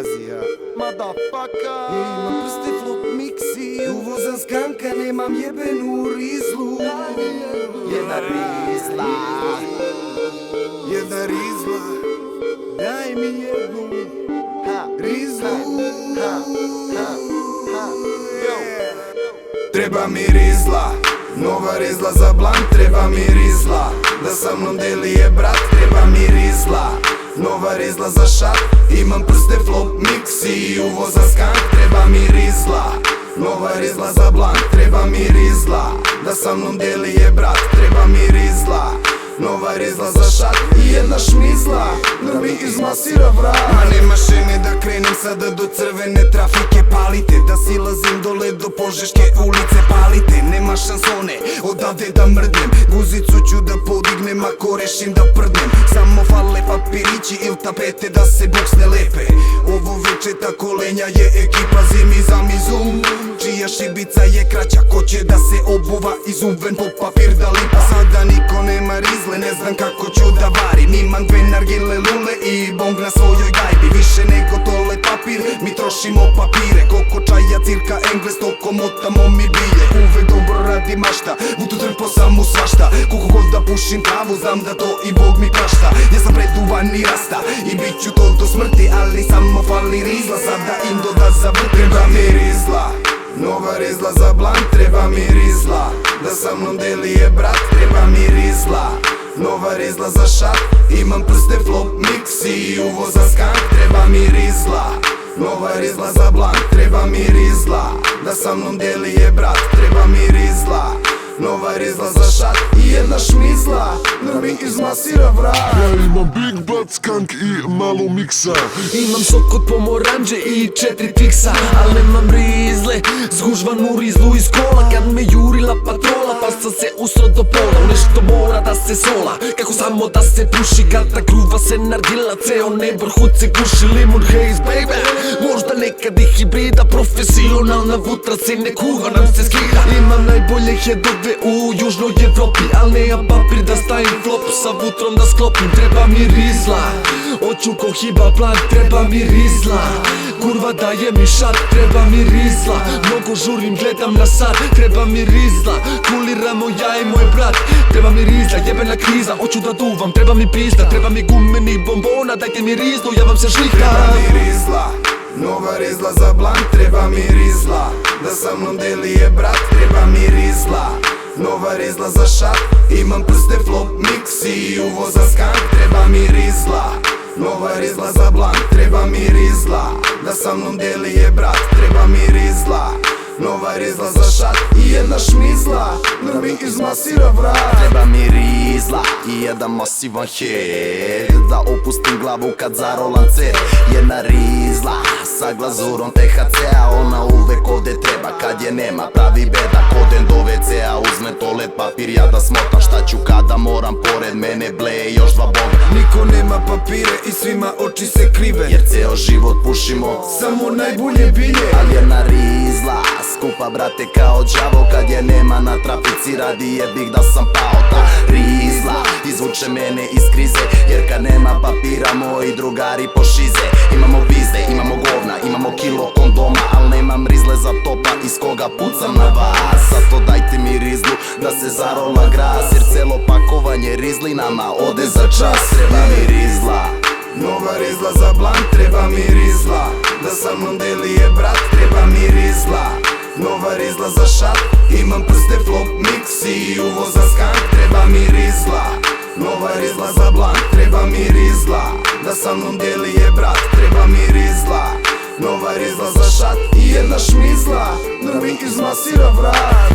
Azija Motherfucker Imam prste flop miksi, uvozan skanka, nemam jebenu rizlu. Jedna rizla Jedna rizla, daj mi jednu rizlu. Treba mi rizla, nova rizla za blank, treba mi rizla da sa mnom deli je brat, treba mi rizla, nova rizla za šat. Imam prste flop miksi, uvozan skank, treba mi rizla, nova rizla za blank, treba mi rizla da sa mnom deli je brat, treba mi rizla, nova rizla za šat i jedna šmizla da mi izmasira vrat. Ma nema šeme da krenem sada do crvene trafike, palite, da silazim dole do Požeške ulice, palite, nema šansone odavde da mrdnem, guzicu ću da podignem ako rešim da prdnem, samo fale papirići il tapete da se boksne lepe. Ovo veče ta kolenja je ekipa zimi za mizum, čija šibica je kraća, ko će da se obuva izum, ven po papir da lipa. Sada niko nema rizle, ne znam kako ću da varim, imam dve nargile lule i bong na svojoj gajbi. Više nego toalet papir, mi trošimo papire, koliko čaja cirka engles, toliko motamo mi bije. Uvek dobro radi mašta, vutu trpo sam u svašta, koliko god da pušim travu, znam da to i Bog mi prašta. Ja sam preduvan i rasta i bit ću to do smrti, ali samo fali rizla, sada Indo da zavrti. Treba mi rizla, nova rizla za blank, treba mi rizla da sa mnom deli je brat, treba mi rizla, nova rizla za šat. Imam prste flop miksi, uvozan skank, treba mi rizla, nova rizla za blank, treba mi rizla da sa mnom deli je brat, treba mi rizla, nova rizla za šat i jedna šmizla da mi izmasira vrat. Ja imam Big Bad Skunk i malo miksa. Imam sok od pomoranđe i 4 tiksa, al nemam rizle, zgužvanu rizlu iz kola. Kad me jurila patrola, pa sam se usro do pola. U nešto mora da se sola, kako samo da se puši. Gata gruva se nargila, ceo neighborhood se guši. Limon haze baby, možda nekad i hibrida, profesionalna vutra se ne kuva, nam se skida. Imam najbolje headove u južnoj Evropi, al nemam papir da stavim flop, sa vutrom da sklopim. Treba mi rizla, oću ko hiba plan, treba mi rizla, kurva daje mi šat, treba mi rizla, mnogo žurim, gledam na sat, treba mi rizla, kuliramo ja i moj brat, treba mi rizla, jebena kriza, oću da duvam, treba mi pizda, treba mi gumeni bombona, dajte mi rizlu, ja vam se šlihtam. Treba mi rizla, nova rizla za blank, treba mi rizla da sa mnom deli je brat, treba mi rizla, nova rizla za šat. Imam prste flop miksi, uvozan skank, treba mi rizla, nova rizla za blank, treba mi rizla da sa mnom deli je brat, treba mi rizla, nova rizla za šat i jedna šmizla da mi izmasira vrat. Treba mi rizla i jedan masivan head, da opustim glavu kad zarolam cer. Jedna rizla sa glazurom THC-a, ona uvek ovde treba, kad je nema pravi beda. Kodem do WC-a, uzme toalet papir, ja da smotam, šta ću kada moram, pored mene bleje još dva boga. Niko nema papire i svima oči se krive, jer ceo život pušimo samo najbolje bilje. Ali jedna rizla, skupa brate kao đavo, kad je nema na trafici, radi jebih da sam pao. Ta rizla izvuče mene iz krize, jer kad nema papira moji drugari pošize. Imamo pizde, imamo govna, imamo kilo kondoma, al nemam rizle za topa iz koga pucam na vas. Zato dajte mi rizlu da se zarola gras, jer celo pakovanje rizli nama ode za čas. Treba mi rizla, nova rizla za blank, treba mi rizla da sa mnom deli je brat, treba mi rizla, nova rizla za šat. Imam prste flop miksi, uvozan skank, treba mi rizla, nova rizla za blank, treba mi rizla da sa mnom deli je brat, treba mi rizla, nova rizla za šat i jedna šmizla da mi izmasira vrat.